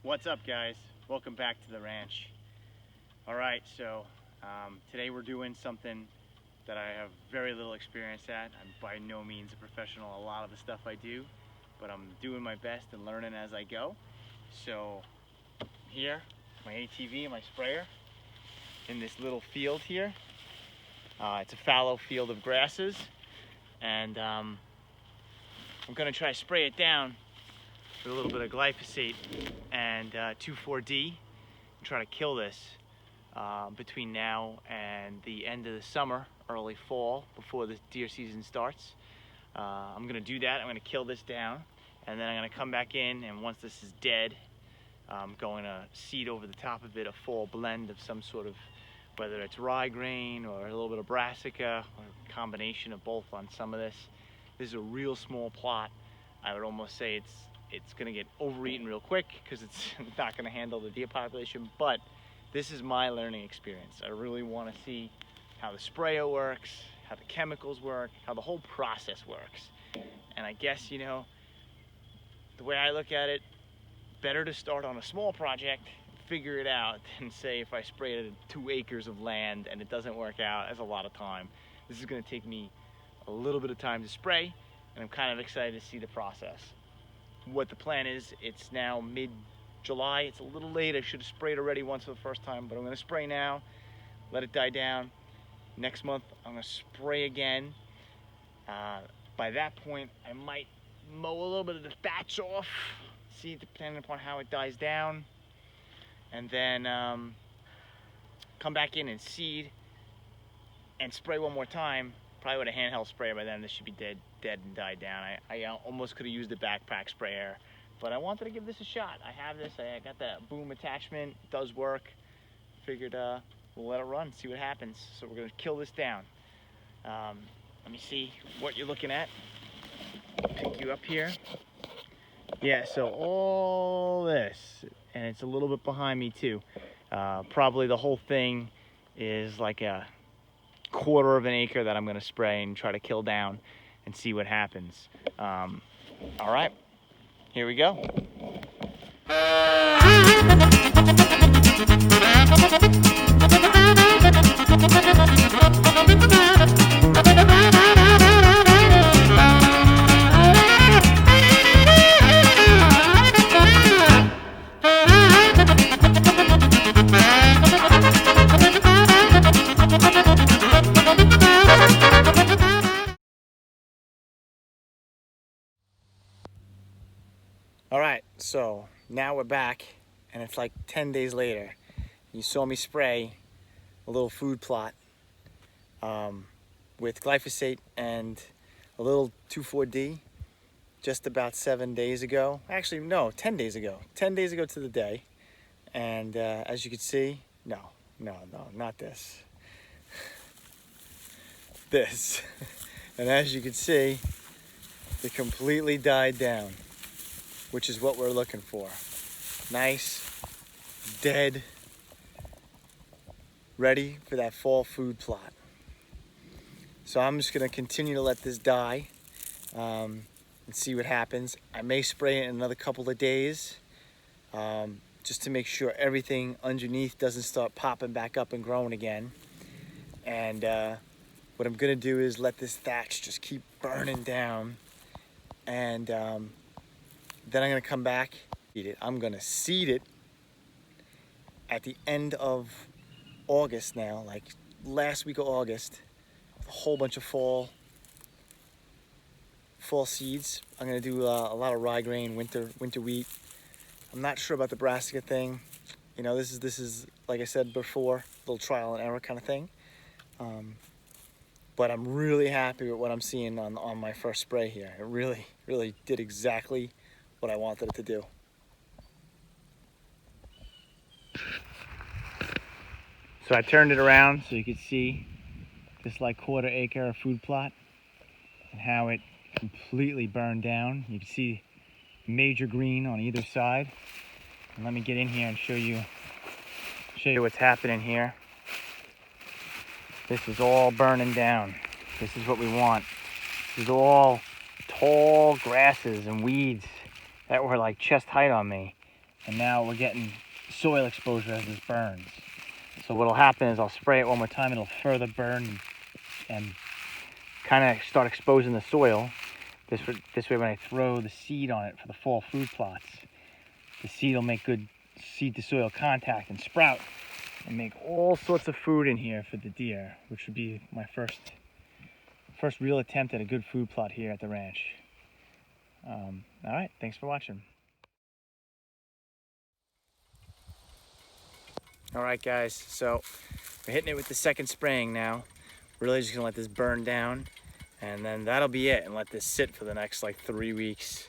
What's up, guys? Welcome back to the ranch. Alright, so today we're doing something that I have very little experience at. I'm by no means a professional at a lot of the stuff I do, but I'm doing my best and learning as I go. So here, my ATV and my sprayer in this little field here. It's a fallow field of grasses, and I'm going to try to spray it down with a little bit of glyphosate and 2,4-D and try to kill this between now and the end of the summer, early fall, before the deer season starts. I'm going to do that. I'm going to kill this down, and then I'm going to come back in, and once this is dead, I'm going to seed over the top of it a fall blend of some sort of, whether it's rye grain or a little bit of brassica or a combination of both on some of this. This is a real small plot. I would almost say it's going to get overeaten real quick because it's not going to handle the deer population, but this is my learning experience. I really want to see how the sprayer works, how the chemicals work, how the whole process works. And I guess, you know, the way I look at it, better to start on a small project, figure it out, than say if I spray it at 2 acres of land and it doesn't work out. That's a lot of time. This is going to take me a little bit of time to spray, and I'm kind of excited to see the process. What the plan is, it's now mid-July. It's a little late. I should have sprayed already once for the first time, but I'm going to spray now, let it die down. Next month, I'm going to spray again. By that point, I might mow a little bit of the thatch off, see, depending upon how it dies down, and then come back in and seed and spray one more time. Probably with a handheld sprayer. By then this should be dead and died down. I almost could have used a backpack sprayer, but I wanted to give this a shot. I have this, I got that boom attachment, it does work. Figured we'll let it run, see what happens. So we're gonna kill this down. Let me see what you're looking at. Pick you up here. Yeah, so all this, and it's a little bit behind me too. Probably the whole thing is like a 1/4 of an acre that I'm going to spray and try to kill down and see what happens. All right, here we go. All right, so now we're back, and it's like 10 days later. You saw me spray a little Foodplot with glyphosate and a little 2,4-D just about 7 days ago. Actually, no, 10 days ago. 10 days ago to the day. And as you can see, no, not this. This. And as you can see, it completely died down, which is what we're looking for. Nice, dead, ready for that fall food plot. So I'm just gonna continue to let this die and see what happens. I may spray it in another couple of days just to make sure everything underneath doesn't start popping back up and growing again. And what I'm gonna do is let this thatch just keep burning down, and then I'm gonna come back, eat it. I'm gonna seed it at the end of August now, like last week of August, a whole bunch of fall seeds. I'm gonna do a lot of rye grain, winter wheat. I'm not sure about the brassica thing. You know, this is like I said before, a little trial and error kind of thing. But I'm really happy with what I'm seeing on my first spray here. It really did exactly what I wanted it to do. So I turned it around so you could see this like 1/4 acre of Foodplot and how it completely burned down. You can see major green on either side. And let me get in here and show you what's happening here. This is all burning down. This is what we want. This is all tall grasses and weeds that were like chest height on me. and now we're getting soil exposure as this burns. So what'll happen is I'll spray it one more time, it'll further burn and kind of start exposing the soil. This way when I throw the seed on it for the fall food plots, the seed will make good seed to soil contact and sprout and make all sorts of food in here for the deer, which would be my first real attempt at a good food plot here at the ranch. All right, thanks for watching. All right, guys, so we're hitting it with the second spraying now. Really just gonna let this burn down, and then that'll be it, and let this sit for the next like 3 weeks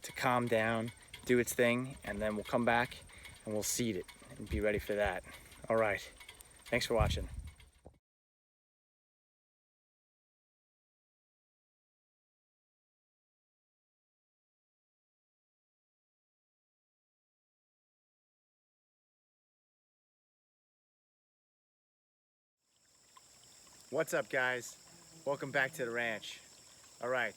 to calm down, do its thing, and then we'll come back and we'll seed it and be ready for that. All right, thanks for watching. What's up, guys? Welcome back to the ranch. All right,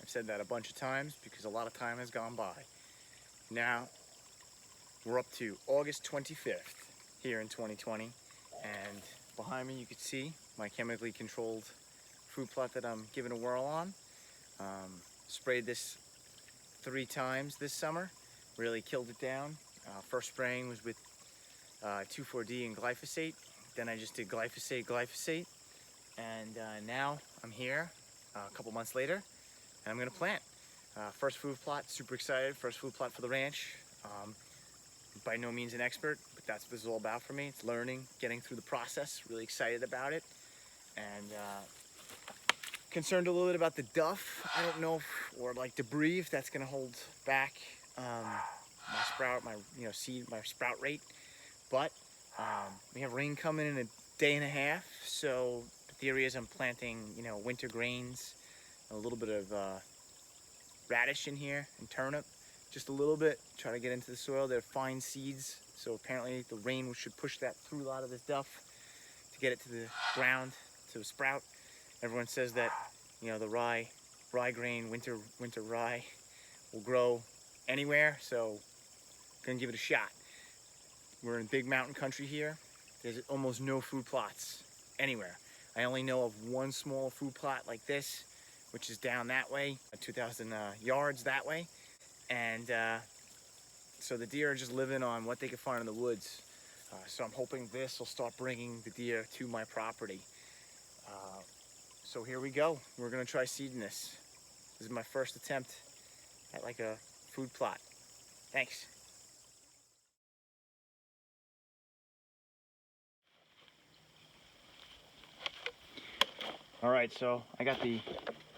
I've said that a bunch of times because a lot of time has gone by. Now, we're up to August 25th here in 2020, and behind me you can see my chemically controlled food plot that I'm giving a whirl on. Sprayed this 3 times this summer, really killed it down. First spraying was with 2,4-D and glyphosate, then I just did glyphosate, and now I'm here a couple months later, and I'm gonna plant. First food plot, super excited, first food plot for the ranch. By no means an expert, but that's what this is all about for me. It's learning, getting through the process, really excited about it, and concerned a little bit about the duff. I don't know or like debris, if that's gonna hold back my sprout, my seed, my sprout rate. But we have rain coming in a day and a half, so the theory is I'm planting winter grains, a little bit of radish in here and turnip, just a little bit, try to get into the soil. They're fine seeds, so apparently the rain should push that through a lot of this duff to get it to the ground to sprout. Everyone says that the rye grain, winter rye, will grow anywhere, so gonna give it a shot. We're in big mountain country here. There's almost no food plots anywhere. I only know of one small food plot like this, which is down that way, 2,000 yards that way. And so the deer are just living on what they can find in the woods. So I'm hoping this will start bringing the deer to my property. So here we go. We're gonna try seeding this. This is my first attempt at like a food plot. Thanks. All right, so I got the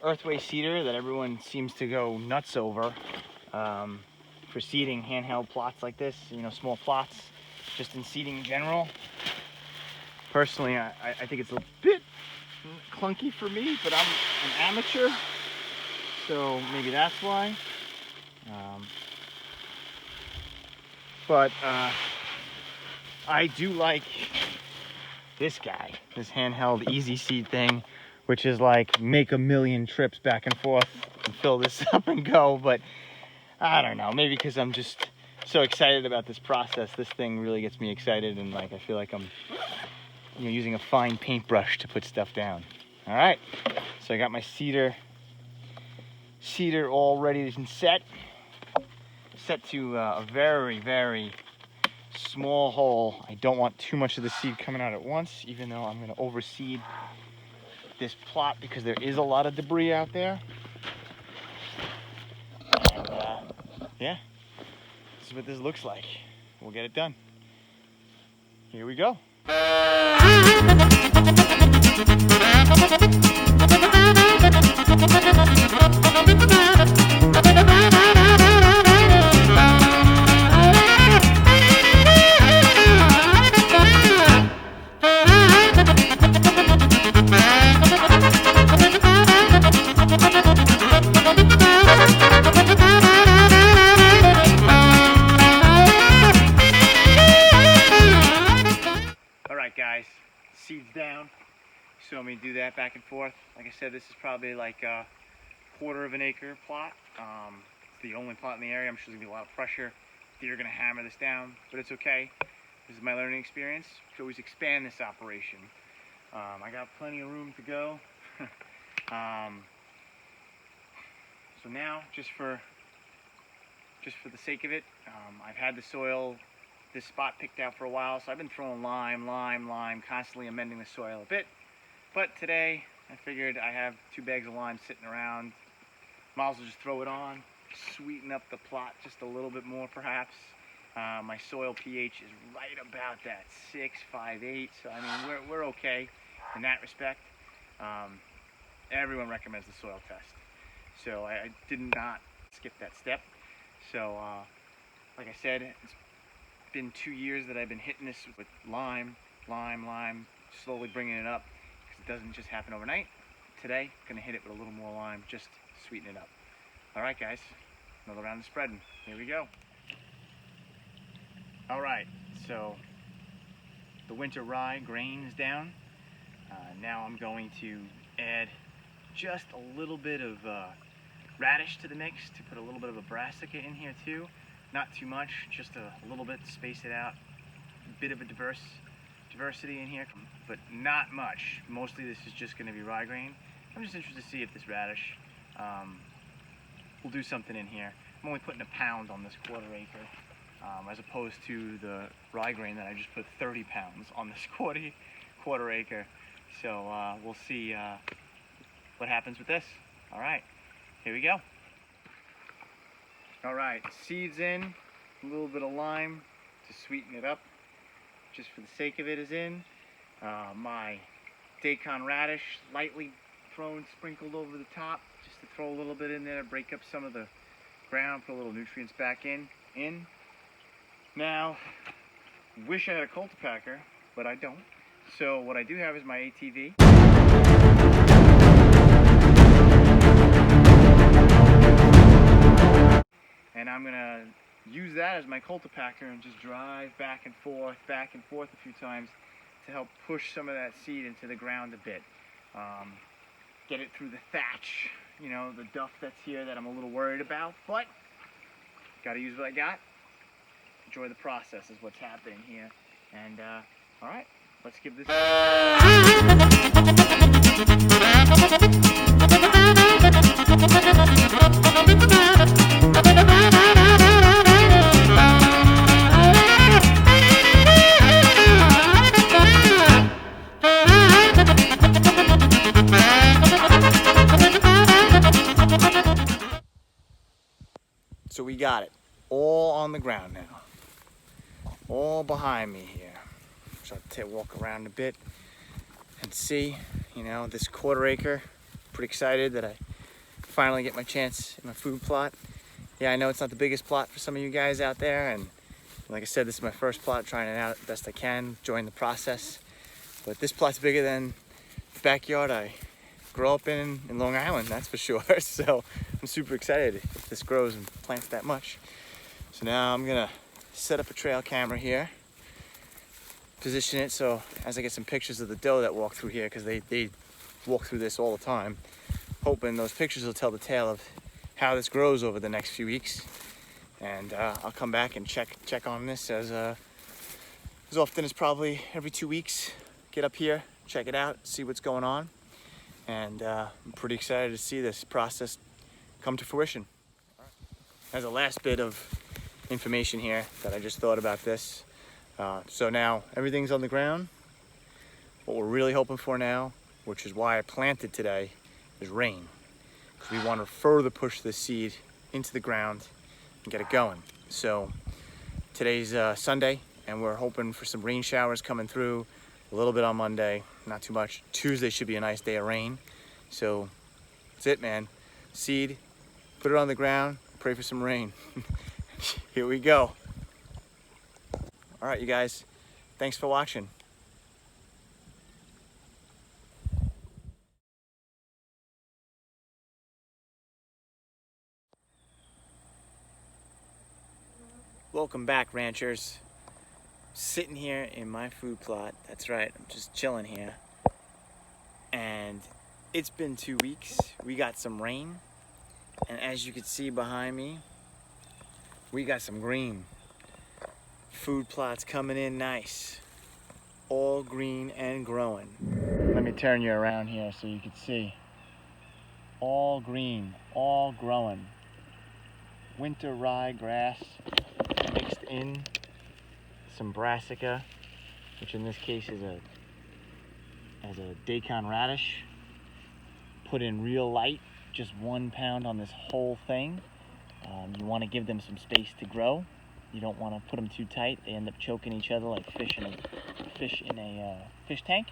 earthway seeder that everyone seems to go nuts over for seeding handheld plots like this, small plots, just in seeding in general. Personally, I think it's a bit clunky for me, but I'm an amateur, so maybe that's why. But I do like this guy, this handheld easy seed thing, which is like make a million trips back and forth and fill this up and go. But I don't know, maybe because I'm just so excited about this process. This thing really gets me excited, and like I feel like I'm using a fine paintbrush to put stuff down. All right, so I got my seeder all ready and set to a very, very small hole. I don't want too much of the seed coming out at once, even though I'm going to overseed this plot because there is a lot of debris out there. And yeah, this is what this looks like. We'll get it done. Here we go. Guys, seeds down. So me do that back and forth. Like I said, this is probably like a 1/4 of an acre plot. It's the only plot in the area. I'm sure there's gonna be a lot of pressure they're gonna hammer this down, but it's okay. This is my learning experience. You can always expand this operation. I got plenty of room to go. So now, just for the sake of it, I've had the soil, this spot picked out for a while, so I've been throwing lime, constantly amending the soil a bit. But today, I figured I have 2 bags of lime sitting around. Might as well just throw it on, sweeten up the plot just a little bit more perhaps. My soil pH is right about that 6.58, so I mean we're okay in that respect. Everyone recommends the soil test, so I did not skip that step. So like I said, it's been 2 years that I've been hitting this with lime, slowly bringing it up, because it doesn't just happen overnight. Today, gonna hit it with a little more lime, just to sweeten it up. All right, guys, another round of spreading. Here we go. All right, so the winter rye grain is down. Now I'm going to add just a little bit of radish to the mix to put a little bit of a brassica in here too. Not too much, just a little bit to space it out. A bit of a diversity in here, but not much. Mostly this is just going to be rye grain. I'm just interested to see if this radish will do something in here. I'm only putting 1 pound on this 1/4 acre, as opposed to the rye grain that I just put 30 pounds on this 1/4 acre. So we'll see what happens with this. All right, here we go. All right, seeds in, a little bit of lime to sweeten it up, just for the sake of it is in. My daikon radish, lightly thrown, sprinkled over the top, just to throw a little bit in there, break up some of the ground, put a little nutrients back in. Now, wish I had a cultipacker, but I don't. So what I do have is my ATV. And I'm gonna use that as my cultipacker and just drive back and forth a few times to help push some of that seed into the ground a bit. Get it through the thatch, you know, the duff that's here that I'm a little worried about, but gotta use what I got. Enjoy the process is what's happening here. And all right, let's give this. So we got it all on the ground now, all behind me here. So I'll walk around a bit and see, you know, this 1/4 acre. Pretty excited that I finally get my chance in my food plot. Yeah, I know it's not the biggest plot for some of you guys out there, and like I said, this is my first plot, trying it out best I can, enjoying the process. But this plot's bigger than the backyard I grew up in Long Island, that's for sure. So I'm super excited if this grows and plants that much. So now I'm gonna set up a trail camera here, position it so as I get some pictures of the doe that walk through here, because they walk through this all the time, hoping those pictures will tell the tale of how this grows over the next few weeks. And I'll come back and check on this as often as probably every 2 weeks. Get up here, check it out, see what's going on. And I'm pretty excited to see this process come to fruition. As a last bit of information here that I just thought about this. So now everything's on the ground. What we're really hoping for now, which is why I planted today, is rain. Because we want to further push this seed into the ground and get it going. So today's Sunday, and we're hoping for some rain showers coming through. A little bit on Monday, not too much. Tuesday should be a nice day of rain. So that's it, man. Seed, put it on the ground, pray for some rain. Here we go. All right, you guys, thanks for watching. Welcome back, ranchers. Sitting here in my food plot. That's right, I'm just chilling here. And it's been 2 weeks. We got some rain. And as you can see behind me, we got some green. Food plot's coming in nice. All green and growing. Let me turn you around here so you can see. All green, all growing. Winter rye grass mixed in some brassica, which in this case is a daikon radish. Put in real light, just 1 pound on this whole thing. You want to give them some space to grow. You don't want to put them too tight. They end up choking each other like fish in a fish tank.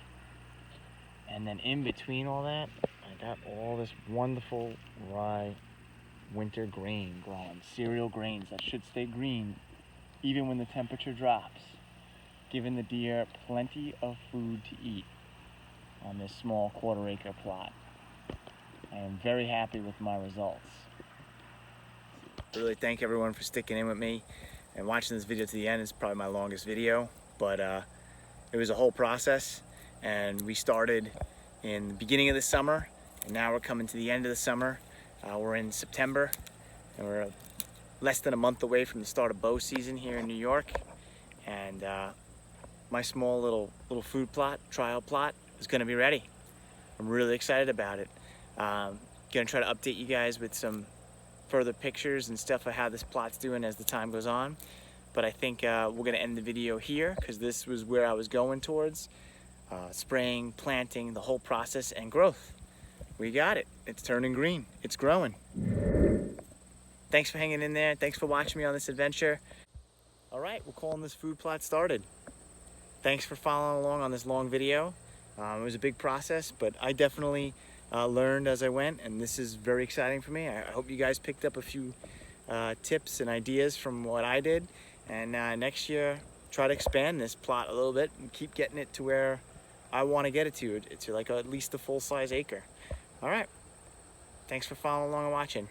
And then in between all that, I got all this wonderful rye winter grain growing. Cereal grains that should stay green even when the temperature drops, giving the deer plenty of food to eat on this small 1/4 acre plot. I am very happy with my results. I really thank everyone for sticking in with me and watching this video to the end. It's probably my longest video, but it was a whole process, and we started in the beginning of the summer, and now we're coming to the end of the summer. We're in September, and we're less than a month away from the start of bow season here in New York, and my small little food plot, trial plot, is going to be ready. I'm really excited about it. Gonna try to update you guys with some further pictures and stuff of how this plot's doing as the time goes on. But I think we're gonna end the video here because this was where I was going towards. Spraying, planting, the whole process and growth. We got it. It's turning green. It's growing. Thanks for hanging in there. Thanks for watching me on this adventure. All right, we're calling this food plot started. Thanks for following along on this long video. It was a big process, but I definitely learned as I went, and this is very exciting for me. I hope you guys picked up a few tips and ideas from what I did, and next year try to expand this plot a little bit and keep getting it to where I want to get it to like at least a full-size acre. All right, thanks for following along and watching.